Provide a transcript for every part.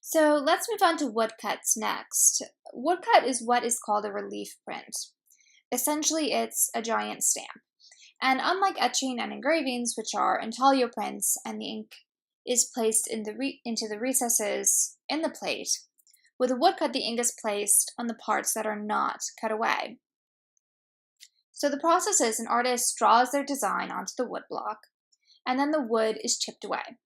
So let's move on to woodcuts next. Woodcut is what is called a relief print. Essentially, it's a giant stamp. And unlike etching and engravings, which are intaglio prints and the ink is placed into the recesses in the plate, with a woodcut, the ink is placed on the parts that are not cut away. So the process is an artist draws their design onto the woodblock, and then the wood is chipped away.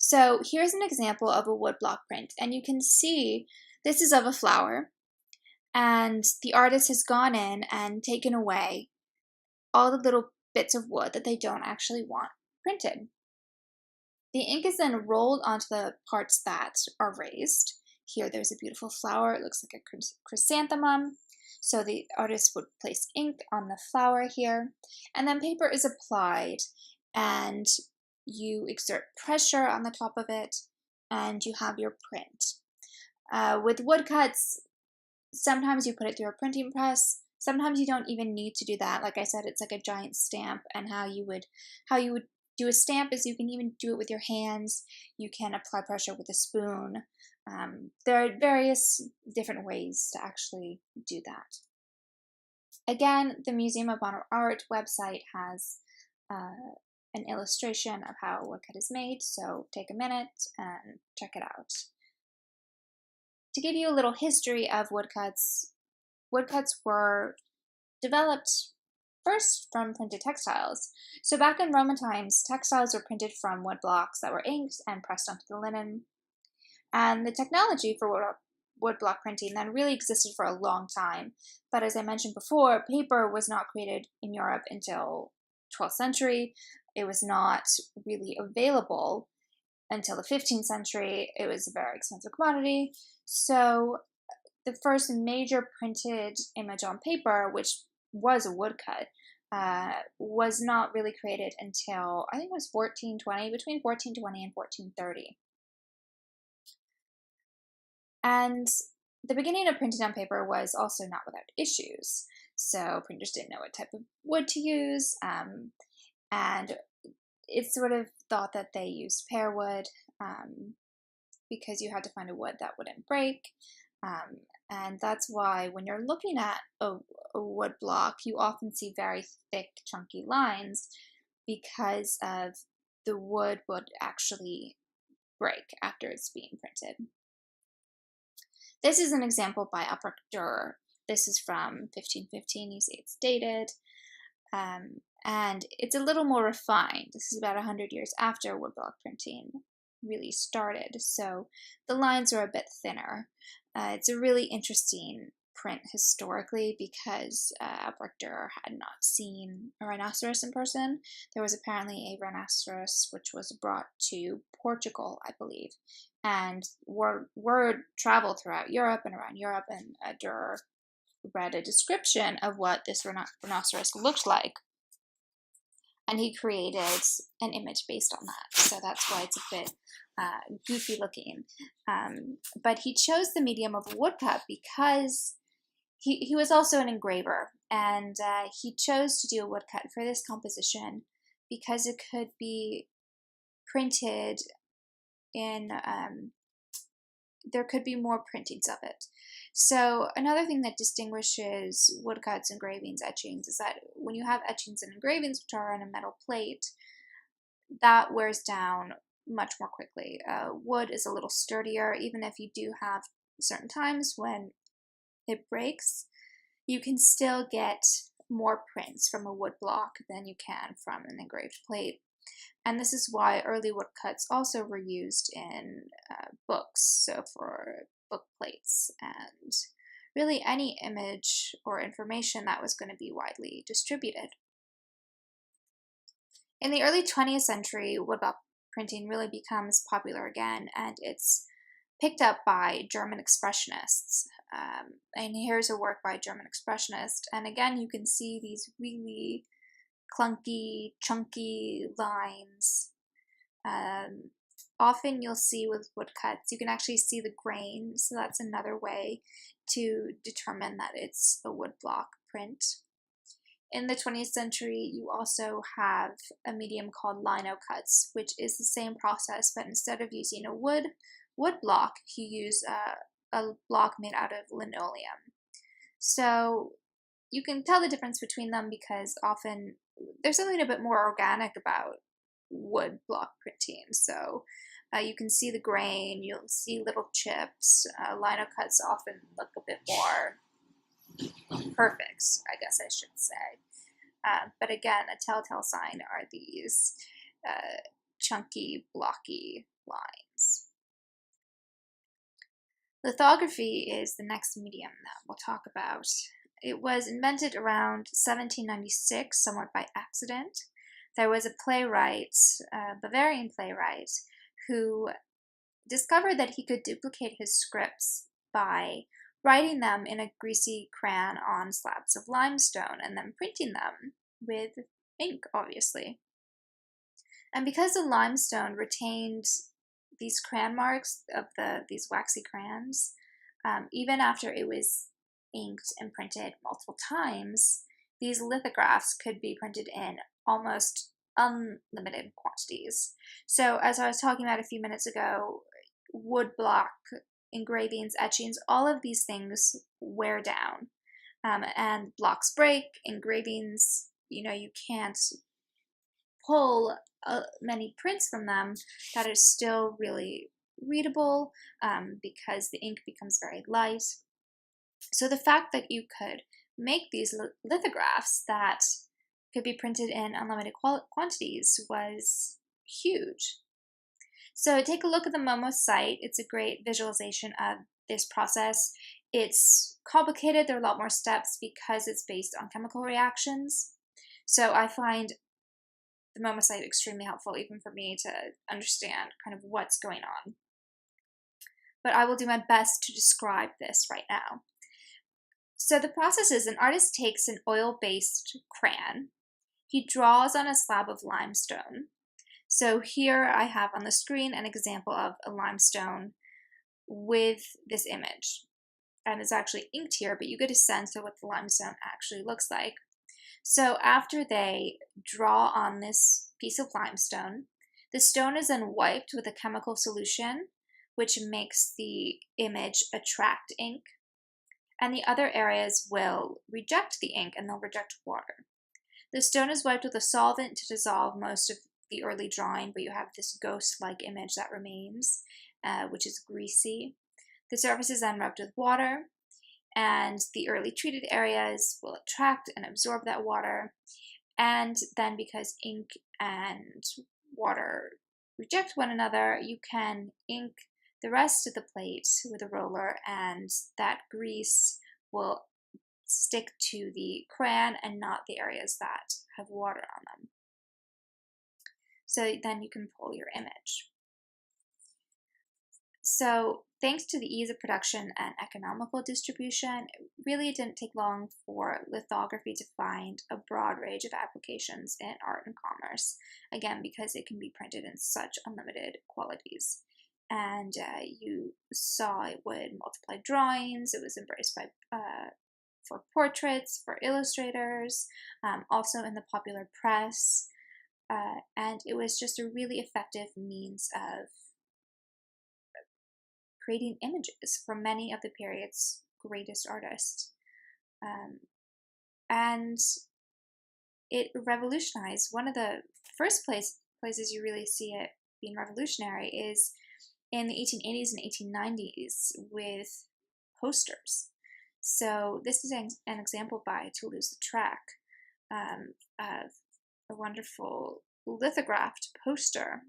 So here's an example of a woodblock print, and you can see this is of a flower, and the artist has gone in and taken away all the little bits of wood that they don't actually want printed. The ink is then rolled onto the parts that are raised. Here there's a beautiful flower, it looks like a chrysanthemum. So the artist would place ink on the flower here, and then paper is applied, and you exert pressure on the top of it, and you have your print. With woodcuts, sometimes you put it through a printing press. Sometimes you don't even need to do that. Like I said, it's like a giant stamp, and how you would do a stamp is you can even do it with your hands. You can apply pressure with a spoon. There are various different ways to actually do that. Again, the Museum of Modern Art website has an illustration of how a woodcut is made, so take a minute and check it out. To give you a little history of woodcuts, woodcuts were developed first from printed textiles. So back in Roman times, textiles were printed from wood blocks that were inked and pressed onto the linen. And the technology for woodblock printing then really existed for a long time. But as I mentioned before, paper was not created in Europe until 12th century. It was not really available until the 15th century. It was a very expensive commodity. So the first major printed image on paper, which was a woodcut, was not really created until, I think it was 1420, between 1420 and 1430. And the beginning of printing on paper was also not without issues. So printers didn't know what type of wood to use, and it's sort of thought that they used pear wood because you had to find a wood that wouldn't break. And that's why when you're looking at a wood block, you often see very thick, chunky lines because of the wood would actually break after it's being printed. This is an example by Albrecht Dürer. This is from 1515. You see it's dated. And it's a little more refined. This is about 100 years after woodblock printing really started, so the lines are a bit thinner. It's a really interesting print historically because Albrecht Dürer had not seen a rhinoceros in person. There was apparently a rhinoceros which was brought to Portugal, I believe, and word traveled throughout Europe and around Europe, and Dürer read a description of what this rhinoceros looked like, and he created an image based on that. So that's why it's a bit goofy looking. But he chose the medium of a woodcut because he was also an engraver, and he chose to do a woodcut for this composition because it could be printed in, there could be more printings of it. So another thing that distinguishes woodcuts, engravings, etchings is that when you have etchings and engravings, which are on a metal plate, that wears down much more quickly. Wood is a little sturdier, even if you do have certain times when it breaks, you can still get more prints from a wood block than you can from an engraved plate. And this is why early woodcuts also were used in books, so for book plates and really any image or information that was going to be widely distributed. In the early 20th century, woodblock printing really becomes popular again, and it's picked up by German expressionists. And here's a work by a German expressionist, and again you can see these really clunky, chunky lines. Often you'll see with woodcuts, you can actually see the grain, so that's another way to determine that it's a woodblock print. In the 20th century, you also have a medium called lino cuts, which is the same process, but instead of using a wood wood block, he used a block made out of linoleum. So you can tell the difference between them because often there's something a bit more organic about wood block printing. So you can see the grain, you'll see little chips. Lino cuts often look a bit more perfect, I guess I should say. But again, a telltale sign are these chunky, blocky lines. Lithography is the next medium that we'll talk about. It was invented around 1796, somewhat by accident. There was a playwright, a Bavarian playwright, who discovered that he could duplicate his scripts by writing them in a greasy crayon on slabs of limestone and then printing them with ink, obviously. And because the limestone retained these crayon marks of these waxy crayons, even after it was inked and printed multiple times, these lithographs could be printed in almost unlimited quantities. So as I was talking about a few minutes ago, wood block, engravings, etchings, all of these things wear down. And blocks break, engravings, you can't pull many prints from them that are still really readable because the ink becomes very light. So the fact that you could make these lithographs that could be printed in unlimited quantities was huge. So take a look at the Momo site. It's a great visualization of this process. It's complicated. There are a lot more steps because it's based on chemical reactions. So I find the Momo site extremely helpful even for me to understand kind of what's going on. But I will do my best to describe this right now. So the process is an artist takes an oil-based crayon. He draws on a slab of limestone. So here I have on the screen an example of a limestone with this image. And it's actually inked here, but you get a sense of what the limestone actually looks like. So after they draw on this piece of limestone, the stone is then wiped with a chemical solution, which makes the image attract ink. And the other areas will reject the ink and they'll reject water. The stone is wiped with a solvent to dissolve most of the early drawing, but you have this ghost-like image that remains, which is greasy. The surface is then rubbed with water, and the early treated areas will attract and absorb that water. And then because ink and water reject one another, you can ink the rest of the plate with a roller, and that grease will stick to the crayon and not the areas that have water on them. So then you can pull your image. So thanks to the ease of production and economical distribution, it really didn't take long for lithography to find a broad range of applications in art and commerce, again, because it can be printed in such unlimited qualities. And you saw it would multiply drawings. It was embraced by for portraits, for illustrators, also in the popular press, and it was just a really effective means of creating images from many of the period's greatest artists. And it revolutionized. One of the first places you really see it being revolutionary is in the 1880s and 1890s with posters. So this is an example by Toulouse-Lautrec of a wonderful lithographed poster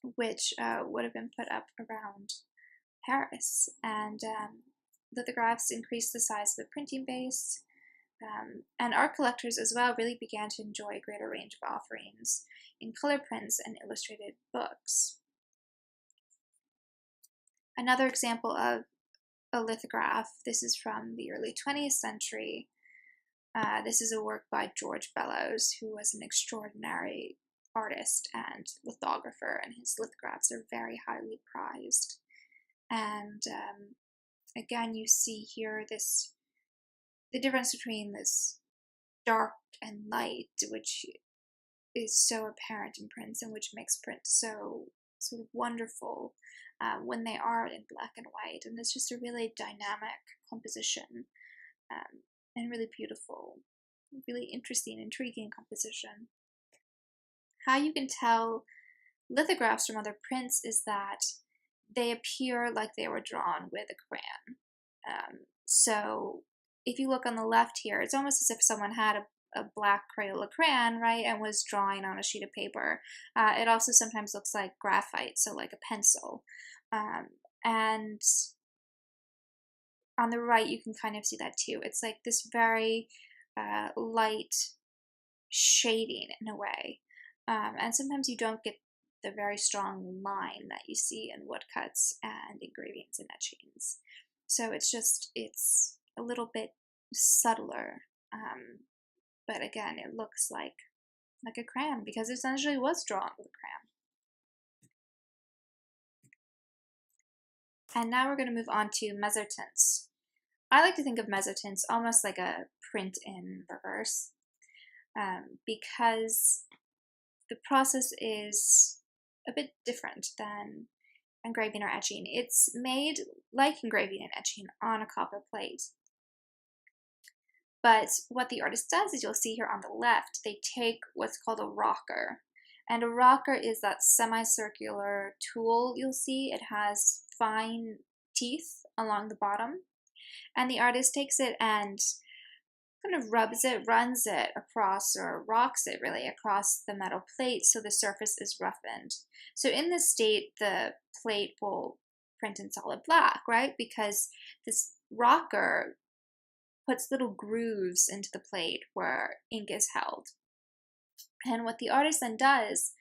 which would have been put up around Paris. And lithographs increased the size of the printing base, and art collectors as well really began to enjoy a greater range of offerings in color prints and illustrated books. Another example of a lithograph, this is from the early 20th century. This is a work by George Bellows, who was an extraordinary artist and lithographer, and his lithographs are very highly prized. And again, you see here the difference between this dark and light, which is so apparent in prints and which makes print so sort of wonderful when they are in black and white. And it's just a really dynamic composition and really beautiful, really interesting, intriguing composition. How you can tell lithographs from other prints is that they appear like they were drawn with a crayon. So if you look on the left here, it's almost as if someone had a black Crayola crayon, right, and was drawing on a sheet of paper. It also sometimes looks like graphite, so like a pencil. And on the right, you can kind of see that too. It's like this very light shading in a way. And sometimes you don't get the very strong line that you see in woodcuts and engravings and etchings. So it's a little bit subtler. But again, it looks like a crayon because it essentially was drawn with a crayon. And now we're going to move on to mezzotints. I like to think of mezzotints almost like a print in reverse because the process is a bit different than engraving or etching. It's made like engraving and etching on a copper plate. But what the artist does is, you'll see here on the left, they take what's called a rocker. And a rocker is that semicircular tool you'll see. It has fine teeth along the bottom. And the artist takes it and kind of rubs it, runs it across, or rocks it really across the metal plate so the surface is roughened. So in this state, the plate will print in solid black, right? Because this rocker puts little grooves into the plate where ink is held. And what the artist then does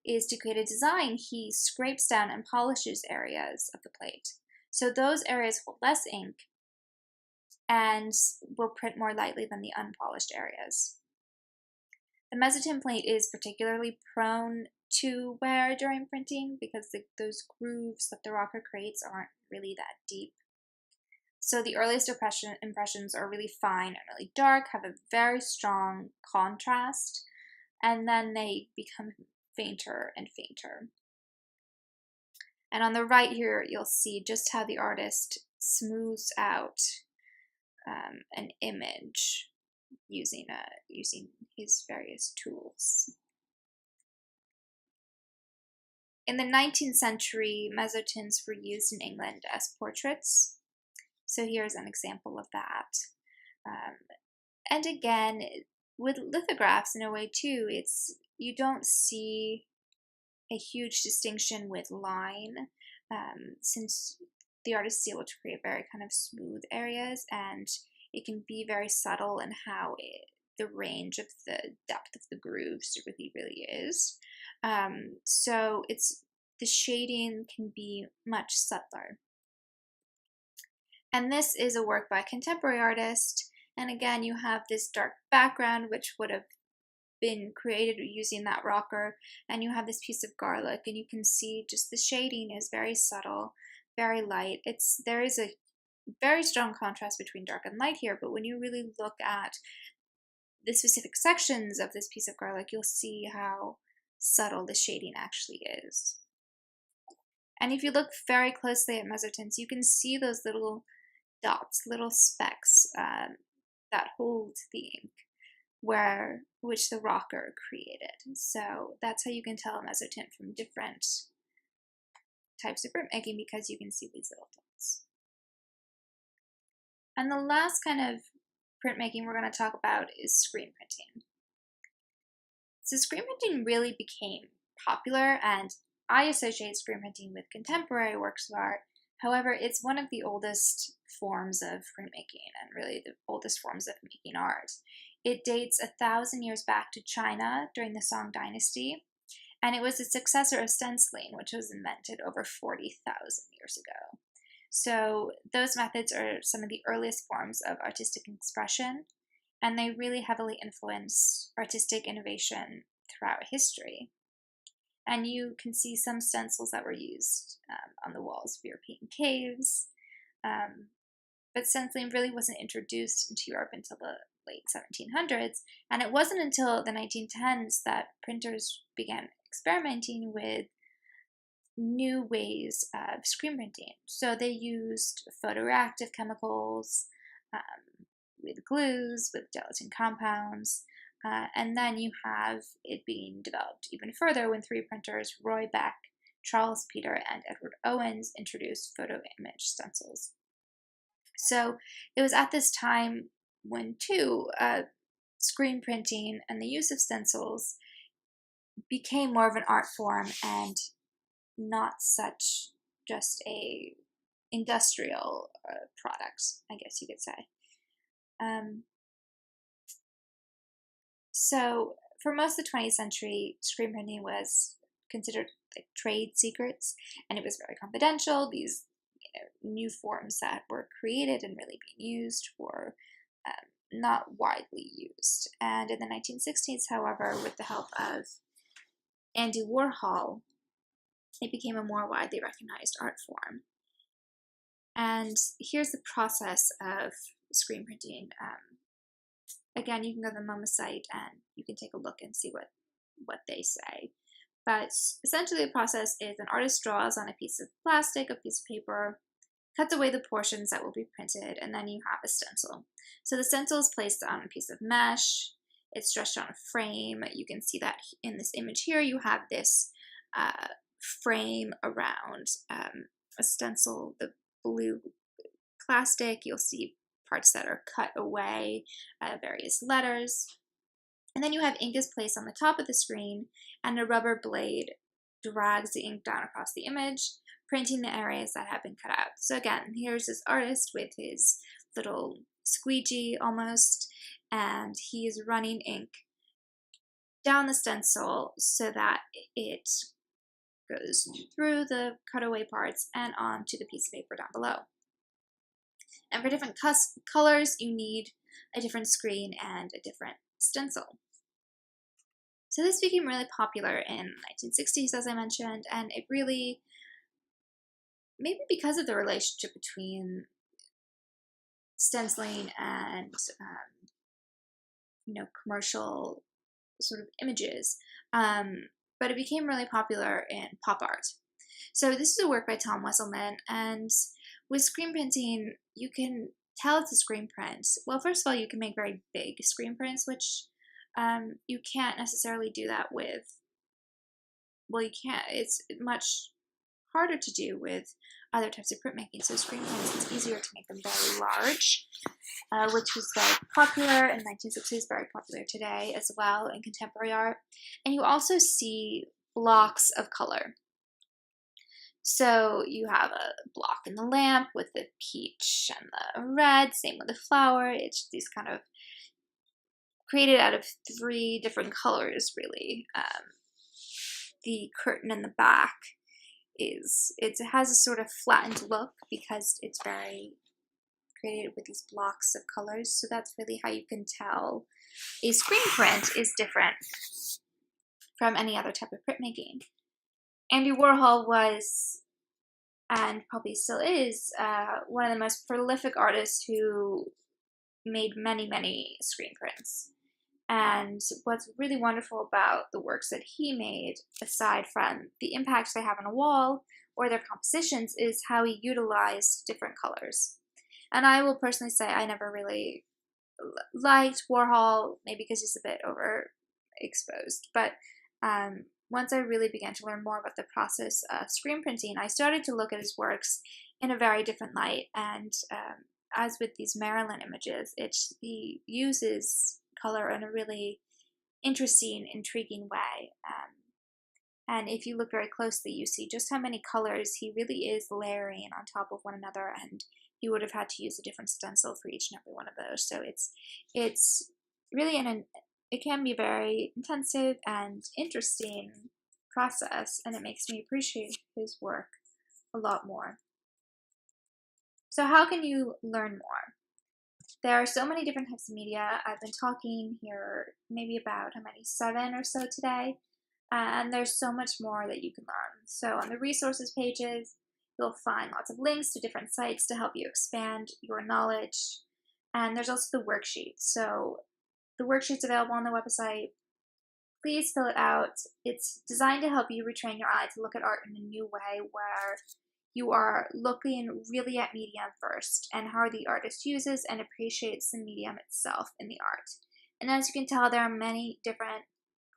is, to create a design, he scrapes down and polishes areas of the plate. So those areas hold less ink and will print more lightly than the unpolished areas. The mezzotint plate is particularly prone to wear during printing because those grooves that the rocker creates aren't really that deep. So the earliest impressions are really fine and really dark, have a very strong contrast, and then they become fainter and fainter. And on the right here, you'll see just how the artist smooths out an image using his various tools. In the 19th century, mezzotints were used in England as portraits. So here's an example of that. And again, with lithographs in a way too, you don't see a huge distinction with line, since the artist is able to create very kind of smooth areas, and it can be very subtle in how the range of the depth of the grooves really, really is. So the shading can be much subtler. And this is a work by a contemporary artist. And again, you have this dark background, which would have been created using that rocker. And you have this piece of garlic, and you can see just the shading is very subtle, very light. There is a very strong contrast between dark and light here, but when you really look at the specific sections of this piece of garlic, you'll see how subtle the shading actually is. And if you look very closely at mezzotints, you can see those little dots, little specks that hold the ink, which the rocker created. So that's how you can tell a mezzotint from different types of printmaking, because you can see these little dots. And the last kind of printmaking we're going to talk about is screen printing. So screen printing really became popular, and I associate screen printing with contemporary works of art. However, it's one of the oldest forms of printmaking, and really the oldest forms of making art. It dates 1,000 years back to China during the Song Dynasty, and it was the successor of stenciling, which was invented over 40,000 years ago. So those methods are some of the earliest forms of artistic expression, and they really heavily influence artistic innovation throughout history. And you can see some stencils that were used on the walls of European caves. But stenciling really wasn't introduced into Europe until the late 1700s. And it wasn't until the 1910s that printers began experimenting with new ways of screen printing. So they used photoreactive chemicals, with glues, with gelatin compounds, and then you have it being developed even further when 3D printers Roy Beck, Charles Peter, and Edward Owens introduced photo image stencils. So it was at this time when, too, screen printing and the use of stencils became more of an art form and not such just a industrial product, I guess you could say. So for most of the 20th century, screen printing was considered like trade secrets, and it was very confidential. These new forms that were created and really being used were not widely used. And in the 1960s, however, with the help of Andy Warhol, it became a more widely recognized art form. And here's the process of screen printing. Again, you can go to the MoMA site and you can take a look and see what they say. But essentially the process is an artist draws on a piece of plastic, a piece of paper, cuts away the portions that will be printed, and then you have a stencil. So the stencil is placed on a piece of mesh. It's stretched on a frame. You can see that in this image here. You have this frame around a stencil, the blue plastic. You'll see parts that are cut away, various letters. And then you have ink is placed on the top of the screen, and a rubber blade drags the ink down across the image, printing the areas that have been cut out. So again, here's this artist with his little squeegee almost, and he is running ink down the stencil so that it goes through the cutaway parts and onto the piece of paper down below. And for different colors, you need a different screen and a different stencil. So this became really popular in the 1960s, as I mentioned, and it really, maybe because of the relationship between stenciling and, commercial sort of images, but it became really popular in pop art. So this is a work by Tom Wesselmann, and with screen printing, you can tell it's a screen print. Well, first of all, you can make very big screen prints, which you can't necessarily do that with, well, you can't, it's much harder to do with other types of printmaking. So screen prints, it's easier to make them very large, which was very popular in the 1960s, very popular today as well in contemporary art. And you also see blocks of color. So you have a block in the lamp with the peach and the red, same with the flower. It's these kind of created out of 3 different colors, really. The curtain in the back it has a sort of flattened look because it's very created with these blocks of colors. So that's really how you can tell a screen print is different from any other type of printmaking. Andy Warhol was, and probably still is, one of the most prolific artists who made many, many screen prints. And what's really wonderful about the works that he made, aside from the impact they have on a wall or their compositions, is how he utilized different colors. And I will personally say I never really liked Warhol, maybe because he's a bit overexposed. But once I really began to learn more about the process of screen printing, I started to look at his works in a very different light. And as with these Marilyn images, he uses color in a really interesting, intriguing way. And if you look very closely, you see just how many colors he really is layering on top of one another, and he would have had to use a different stencil for each and every one of those. So it's really it can be a very intensive and interesting process, and it makes me appreciate his work a lot more. So how can you learn more? There are so many different types of media. I've been talking here maybe about 7 or so today, and there's so much more that you can learn. So on the resources pages, you'll find lots of links to different sites to help you expand your knowledge. And there's also the worksheets. So the worksheets available on the website please fill it out. It's designed to help you retrain your eye to look at art in a new way where you are looking really at medium first and how the artist uses and appreciates the medium itself in the art. And as you can tell, there are many different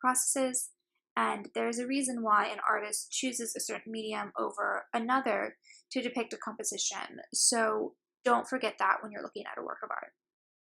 processes, and there's a reason why an artist chooses a certain medium over another to depict a composition. So don't forget that when you're looking at a work of art.